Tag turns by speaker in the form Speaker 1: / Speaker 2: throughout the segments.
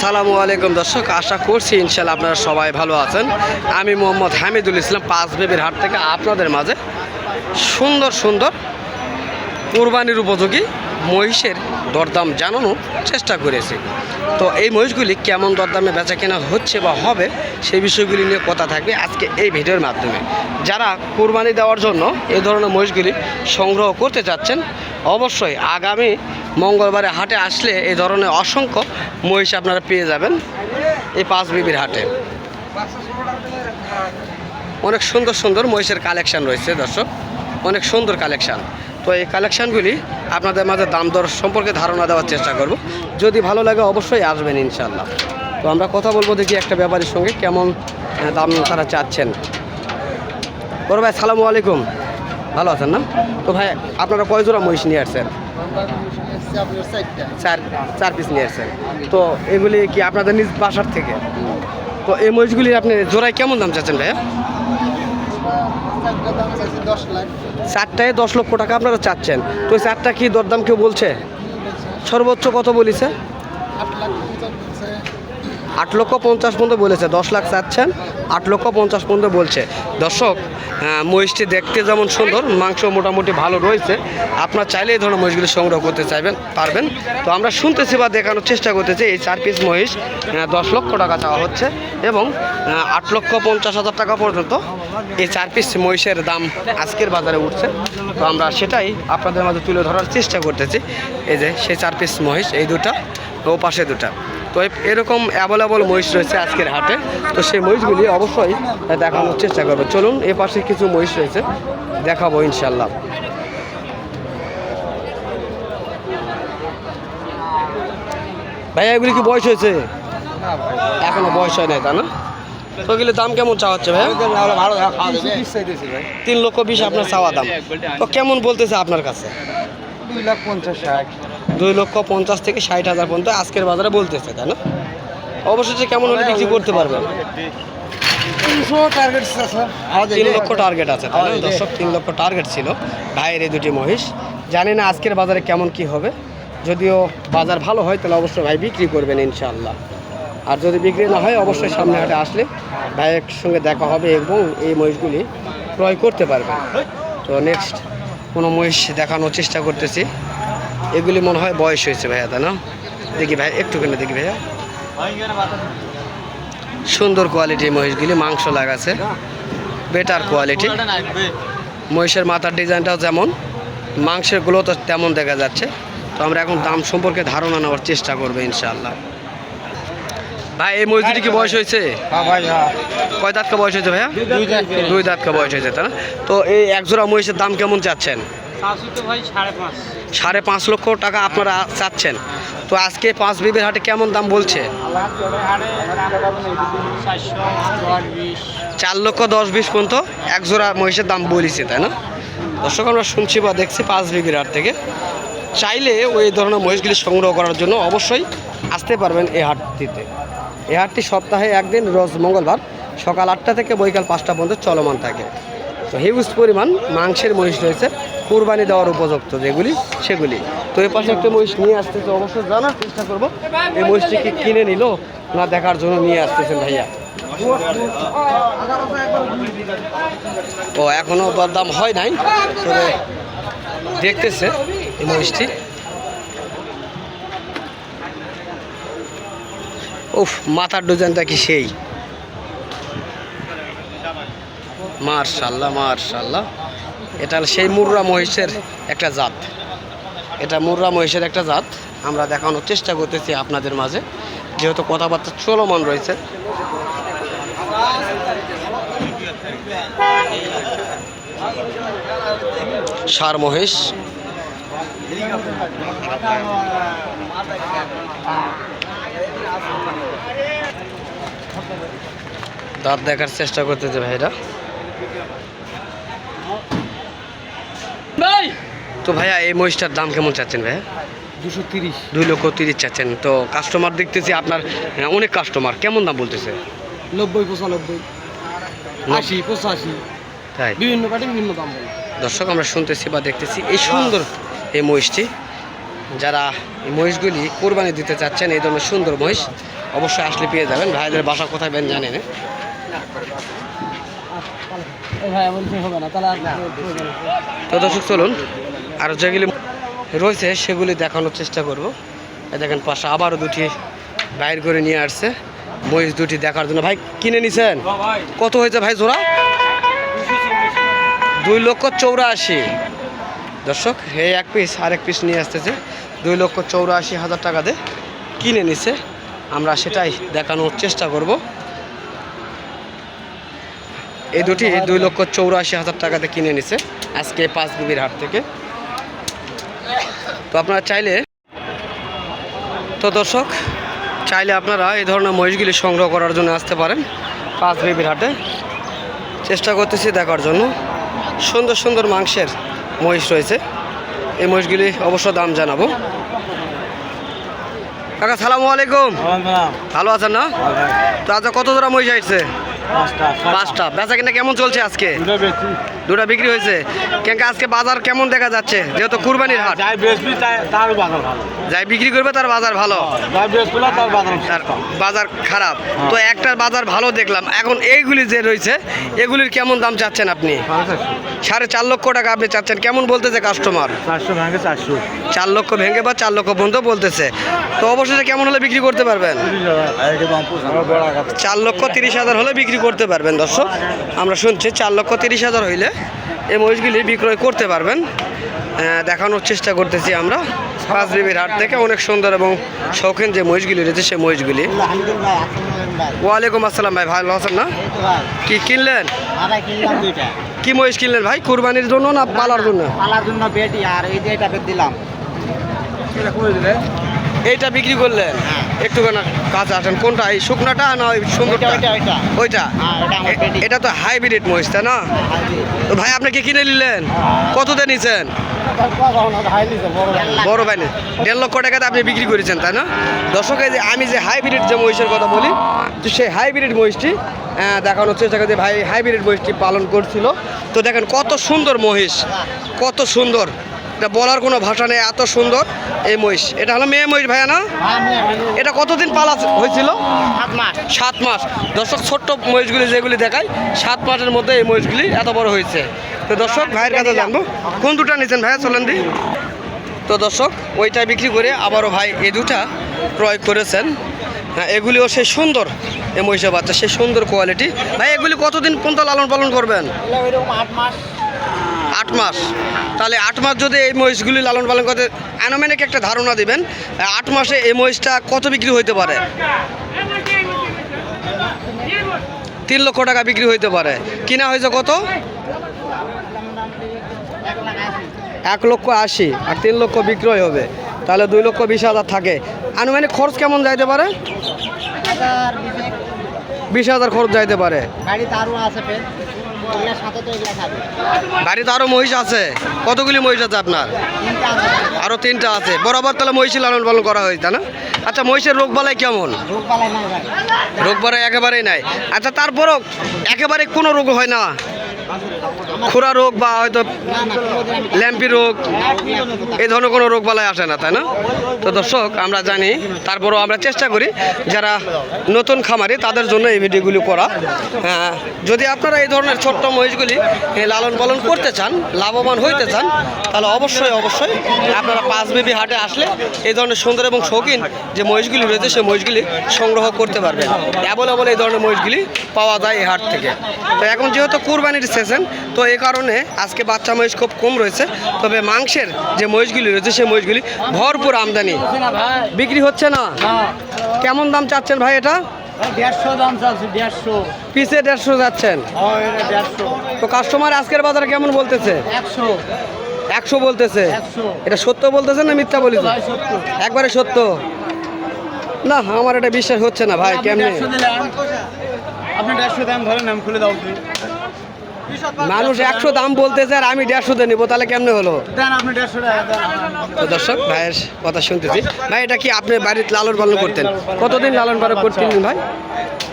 Speaker 1: আসসালামু আলাইকুম দর্শক, আশা করছি ইনশাল্লাহ আপনারা সবাই ভালো আছেন। আমি মোহাম্মদ হামিদুল ইসলাম পাঁচ বেবির হাট থেকে আপনাদের মাঝে সুন্দর সুন্দর কুরবানির উপযোগী মহিষের দরদাম জানানোর চেষ্টা করেছি। তো এই মহিষগুলি কেমন দরদামে বেচা কেনা হচ্ছে বা হবে সেই বিষয়গুলি নিয়ে কথা থাকবে আজকে এই ভিডিওর মাধ্যমে। যারা কুরবানি দেওয়ার জন্য এই ধরনের মহিষগুলি সংগ্রহ করতে চাচ্ছেন, অবশ্যই আগামী মঙ্গলবারে হাটে আসলে এই ধরনের অসংখ্য মহিষ আপনারা পেয়ে যাবেন এই পাঁচ বিবির হাটে। অনেক সুন্দর সুন্দর মহিষের কালেকশান রয়েছে দর্শক, অনেক সুন্দর কালেকশান। তো এই কালেকশানগুলি আপনাদের মাঝে দাম দর সম্পর্কে ধারণা দেওয়ার চেষ্টা করব। যদি ভালো লাগে অবশ্যই আসবেন ইনশাল্লাহ। তো আমরা কথা বলবো দেখি একটা ব্যাপারীর সঙ্গে কেমন দাম তারা চাচ্ছেন। বড় ভাই সালামু আলাইকুম, ভালো আছেন না? তো ভাই আপনারা কয় জোড়া মহিষ নিয়ে আসছেন? চার পিস নিয়ে আসছেন। তো এগুলি কি আপনাদের নিজ বাসার থেকে? তো এই মহিষগুলি আপনি জোড়ায় কেমন দাম চাচ্ছেন ভাইয়া? চারটায় 10 লক্ষ টাকা আপনারা চাচ্ছেন। তো এই চারটা কি দরদাম কেউ বলছে? সর্বোচ্চ কত বলেছে? 8,50,000 পর্যন্ত বলেছে। 10 লাখ চাচ্ছেন, 8,50,000 পর্যন্ত বলছে। দর্শক, মহিষটি দেখতে যেমন সুন্দর, মাংস মোটামুটি ভালো রয়েছে। আপনার চাইলে এই ধরনের মহিষগুলি সংগ্রহ করতে পারবেন। তো আমরা শুনতেছি বা দেখানোর চেষ্টা করতেছি এই 4 পিস মহিষ 10 লক্ষ টাকা চাওয়া হচ্ছে এবং 8,50,000 টাকা পর্যন্ত এই 4 পিস মহিষের দাম আজকের বাজারে উঠছে। তো আমরা সেটাই আপনাদের মাঝে তুলে ধরার চেষ্টা করতেছি। এই যে সেই 4 পিস মহিষ, এই দুটা ও পাশে দুটা। তো এরকম অ্যাভেলেবল মহিষ রয়েছে আজকের হাটে। তো সেই মহিষগুলি অবশ্যই দেখানোর চেষ্টা করবো। চলুন, এ পাশে কিছু মহিষ রয়েছে, দেখাবো ইনশাল্লাহ। ভাইয়া এগুলি কি বয়স হয়েছে? এখনো বয়স হয় নাই, তা না? তো এগুলির দাম কেমন চাওয়া হচ্ছে ভাইয়া? 3,20,000 আপনার চাওয়া দাম। তো কেমন বলতেছে আপনার কাছে? 2,50,000 থেকে 60,000 পর্যন্ত আজকের বাজারে বলতেছে, তাই না? অবশ্যই কেমন হলে বিক্রি করতে পারবেন? 3 লক্ষ টার্গেট আছে, তাই না দর্শক? 3 লক্ষ টার্গেট ছিল ভাইয়ের এই দুটি মহিষ। জানি না আজকের বাজারে কেমন কি হবে। যদিও বাজার ভালো হয় তাহলে অবশ্যই ভাই বিক্রি করবেন ইনশাআল্লাহ। আর যদি বিক্রি না হয় অবশ্যই সামনে হাটে আসলে ভাইয়ের সঙ্গে দেখা হবে এবং এই মহিষগুলি ক্রয় করতে পারবেন। তো নেক্সট কোনো মহিষ দেখানোর চেষ্টা করতেছি। এগুলি মনে হয় বয়স হয়েছে ভাইয়া, তাই না? দেখি ভাই, একটুখানি দেখি ভাইয়া। সুন্দর কোয়ালিটির মহিষগুলি, মাংস লাগাছে, বেটার কোয়ালিটি। মহিষের মাথার ডিজাইনটাও যেমন, মাংসের গুলো তো তেমন দেখা যাচ্ছে। তো আমরা এখন দাম সম্পর্কে ধারণা নেওয়ার চেষ্টা করবো ইনশাআল্লাহ। ভাই এই মহিষটি কি বয়স হয়েছে? কয় দাঁতকা বয়স হয়েছে ভাইয়া? 2 দাঁতকা বয়স হয়েছে, তাই না? তো এই একজোড়া মহিষের দাম কেমন চাচ্ছেন? 5.5 লক্ষ টাকা আপনারা চাচ্ছেন। তো আজকে পাঁচ বিবির হাটে কেমন দাম বলছে? 4,10,20,000 পর্যন্ত একজোড়া মহিষের দাম বলেছে, তাই না? দর্শক, আমরা শুনছি বা দেখছি পাঁচ বিবির হাট থেকে। চাইলে ওই ধরনের মহিষগুলি সংগ্রহ করার জন্য অবশ্যই আসতে পারবেন এই হাটটিতে। এই হাটটি সপ্তাহে একদিন, রোজ মঙ্গলবার সকাল 8টা থেকে বৈকাল 5টা পর্যন্ত চলমান থাকে। তো হিউজ পরিমাণ মাংসের মহিষ রয়েছে কুরবানি দেওয়ার উপযুক্ত যেগুলি সেগুলি। তো এই পাশে একটা মহিষ নিয়ে আসতেছে, অবশ্যই জানার চেষ্টা করবো এই মহিষটি কি কিনে নিল না দেখার জন্য নিয়ে আসতেছেন ভাইয়া। ও এখনও দরদাম হয় নাই, তবে দেখতেছে এই মহিষটি। উফ, মাথার ডিজাইনটা কি সেই! মার্শাল্লাহ মার্শাল্লাহ, এটা সেই মুর্রা মহিষের একটা জাত। এটা মুর্রা মহিষের একটা জাত। আমরা দেখানোর চেষ্টা করতেছি আপনাদের মাঝে, যেহেতু কথাবার্তা চলমান রয়েছে। ষাঁড় মহিষ, দাঁত দেখার চেষ্টা করতেছে ভাইরা। তো ভাইয়া এই মহিষটার দাম কেমন চাচ্ছেন ভাইয়া?
Speaker 2: 230।
Speaker 1: 2,30,000 চাচ্ছেন। তো কাস্টমার দেখতেছি আপনার অনেক কাস্টমার, কেমন দাম বলতেছে?
Speaker 2: 90, 95, 80, 85,
Speaker 1: তাই
Speaker 2: বিভিন্ন পার্টি বিভিন্ন দাম বলে।
Speaker 1: দর্শক, আমরা শুনতেছি বা দেখতেছি এই সুন্দর এই মহিষটি। যারা এই মহিষগুলি কোরবানি দিতে চাচ্ছেন, এই ধরনের সুন্দর মহিষ অবশ্যই আসলে পেয়ে যাবেন। ভাইদের বাসা কোথায় বেন জানেন?
Speaker 2: ভাই বলছি হবে না তাহলে
Speaker 1: তো দর্শক চলুন আর যেগুলি রয়েছে সেগুলি দেখানোর চেষ্টা করব। এই দেখেন পাশে আবারও দুটি বাইর করে নিয়ে আসছে মহিষ দুটি দেখার জন্য। ভাই কিনে নিছেন? কত হয়েছে ভাই জোড়া? 2,84,000। দর্শক এই এক পিস আরেক পিস নিয়ে আসতেছে 2,84,000 টাকা দিয়ে কিনে নিছে। আমরা সেটাই দেখানোর চেষ্টা করব। এই দুটি 2,84,000 টাকাতে কিনে নিছে আজকে পাঁচবিবির হাট থেকে। তো আপনারা চাইলে দর্শক চাইলে আপনারা এই ধরনের মহিষগুলি সংগ্রহ করার জন্য আসতে পারেন পাঁচবিবির হাটে। চেষ্টা করতেছি দেখার জন্য। সুন্দর সুন্দর মাংসের মহিষ রয়েছে। এই মহিষগুলি অবশ্য দাম জানাবো। কাকা সালামু আলাইকুম, ভালো আছেন না? তো আজ কত জোড়া মহিষ আসছে? 5টা। বেচা কিনা কেমন চলছে আজকে? 2টা বিক্রি হয়েছে। কেনকা আজকে বাজার কেমন দেখা যাচ্ছে যেহেতু কুরবানির হাট? যাই বিক্রি করবে তার বাজার ভালো, তার বাজার খারাপ। তো একটার বাজার ভালো দেখলাম। এখন এইগুলি যে রয়েছে এগুলির কেমন দাম চাচ্ছেন আপনি? 4.5 লক্ষ টাকা আপনি চাচ্ছেন। কেমন বলতেছে কাস্টমার? 4 লক্ষ ভেঙে বা 4 লক্ষ পর্যন্ত বলতেছে। তো অবশেষে কেমন হলে বিক্রি করতে পারবেন? 4,30,000 হলে বিক্রি করতে পারবেন। দর্শক আমরা শুনছি 4,30,000 হইলে এই মহিষগুলি বিক্রয় করতে পারবেন। দেখানোর চেষ্টা করতেছি আমরা পাঁচবিবির হাট থেকে। অনেক সুন্দর এবং শৌখিন যে মহিষগুলি রয়েছে সেই মহিষগুলি। ওয়ালাইকুম আসসালাম ভাই, ভালো আছেন না? কি কিনলেন? কি মহিষ কিনলেন ভাই? কুরবানির জন্য না পালার জন্য?
Speaker 2: পালার জন্য বেটি আর এই যে এটা দিলাম।
Speaker 1: এইটা বিক্রি করলেন? একটুখানি কাছে আসেন। কোনটা, এই শুকনাটা না ওই সুন্দরটা? ওইটা। এটা তো হাইব্রিড মহিষ তাই না? তো ভাই আপনি কি কিনে নিলেন? কততে নিছেন? বড় ভাই 1.5 লক্ষ টাকাতে আপনি বিক্রি করেছেন তাই না? দর্শক এই যে আমি যে হাইব্রিড যে মহিষের কথা বলি, তো সেই হাইব্রিড মহিষটি দেখানোর চেষ্টা করে। ভাই হাইব্রিড মহিষটি পালন করছিল। তো দেখেন কত সুন্দর মহিষ, কত সুন্দর, এটা বলার কোনো ভাষা নেই, এত সুন্দর এই মহিষ। এটা হলো মেয়ে মহিষ ভাইয়া না? এটা কতদিন পালা হয়েছিল? 7 মাস। দর্শক ছোট্ট মহিষগুলি যেগুলি দেখায় 7 মাসের মধ্যে এই মহিষগুলি এত বড় হয়েছে। তো দর্শক ভাইয়ের কাছে জানবো কোন দুটা নিয়েছেন ভাইয়া, চলেন দি। তো দর্শক ওইটা বিক্রি করে আবারও ভাই এই দুটা ক্রয় করেছেন। হ্যাঁ এগুলিও সেই সুন্দর এই মহিষের বাচ্চা, সেই সুন্দর কোয়ালিটি। ভাই এগুলি কতদিন পর্যন্ত লালন পালন করবেন? 8 মাস। তাহলে 8 মাস যদি এই মহিষগুলি লালন পালন করতে, আনুমানিক একটা ধারণা দিবেন 8 মাসে এই মহিষটা কত বিক্রি হইতে পারে? 3 লক্ষ টাকা বিক্রি হইতে পারে। কিনা হয়েছে কত? 1,80,000 আর 3 লক্ষ বিক্রয় হবে, তাহলে 2,20,000 থাকে। আনুমানিক খরচ কেমন যাইতে পারে? 20,000 খরচ যাইতে পারে। বাড়িতে আরো মহিষ আছে? কতগুলি মহিষ আছে আপনার? আরো 3টা আছে। বরাবর তাহলে মহিষী লালন পালন করা হয় তাই না? আচ্ছা মহিষের রোগ বালাই কেমন? রোগ বালাই একেবারেই নাই। আচ্ছা তারপরও একেবারে কোনো রোগ হয় না? খুরা রোগ বা হয়তো ল্যাম্পি রোগ এই ধরনের কোনো রোগ বালাই আসে না তাই না? তো দর্শক আমরা জানি, তারপরও আমরা চেষ্টা করি যারা নতুন খামারি তাদের জন্য এই ভিডিওগুলি করা। যদি আপনারা এই ধরনের ছোট্ট মহিষগুলি লালন পালন করতে চান, লাভবান হইতে চান, তাহলে অবশ্যই অবশ্যই আপনারা পাঁচবিবি হাটে আসলে এই ধরনের সুন্দর এবং শৌখিন যে মহিষগুলি রয়েছে সেই মহিষগুলি সংগ্রহ করতে পারবেন। অ্যাভেলেবল এই ধরনের মহিষগুলি পাওয়া যায় এই হাট থেকে। তো এখন যেহেতু কুরবানির সিজন, তো এই কারণে আজকে বাচ্চা মহিষ খুব কম রয়েছে। তবে মাংসের যে মহিষগুলি রয়েছে সেই মহিষগুলি ভরপুর আমদানি। বিক্রি হচ্ছে না? কেমন দাম চাচ্ছেন ভাই এটা?
Speaker 2: 150 দাম চাচ্ছি। 150
Speaker 1: পিসে 150 যাচ্ছেন? তো কাস্টমার আজকের বাজারে কেমন বলতেছে? 100 বলতেছে। এটা সত্য বলতেছে না মিথ্যা বলেছে? একবারে সত্য না, আমার এটা বিশ্বাস হচ্ছে না ভাই। কেমনে
Speaker 2: আপনি 150 দাম ধরেন, নাম খুলে দাও।
Speaker 1: মানুষ 100 দাম বলতেছে আর আমি 150 নিবো, তাহলে কেমনে হলো?
Speaker 2: দেন আপনি 150 টাকা দেন।
Speaker 1: তো দর্শক ভাইয়ের কথা শুনতেছি। ভাই এটা কি আপনি বাড়িতে লালন পালন করতেন? কতদিন লালন পালন করতেন ভাই?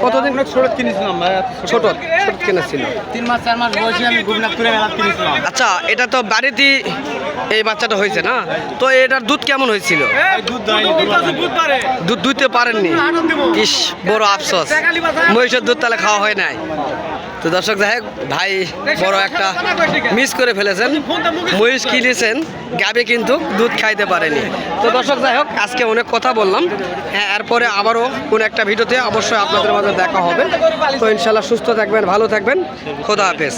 Speaker 1: কতদিন?
Speaker 2: অনেক ছোট কিনেছিলাম ভাই,
Speaker 1: ছোট ছোট কেনা ছিল।
Speaker 2: 3 মাস 4 মাস বয়সে আমি গোবিন্দপুরে মেলা কিনেছিলাম।
Speaker 1: আচ্ছা, এটা তো বাড়িতেই এই বাচ্চাটা হয়েছে না? তো এটার দুধ কেমন হয়েছিল?
Speaker 2: দুধ পারে
Speaker 1: দুধ দুইতে পারেননি? ইস, বড় আফসোস, মহিষের দুধ তাহলে খাওয়া হয় নাই। তো দর্শক যাই হোক, ভাই বড় একটা মিস করে ফেলেছেন। মহিষ কিনেছেন, গাবে কিন্তু দুধ খাইতে পারেনি। তো দর্শক যাই হোক, আজকে অনেক কথা বললাম। হ্যাঁ, এরপরে আবারও কোন একটা ভিডিওতে অবশ্যই আপনাদের মাঝে দেখা হবে। তো ইনশাল্লাহ সুস্থ থাকবেন, ভালো থাকবেন, খোদা হাফেজ।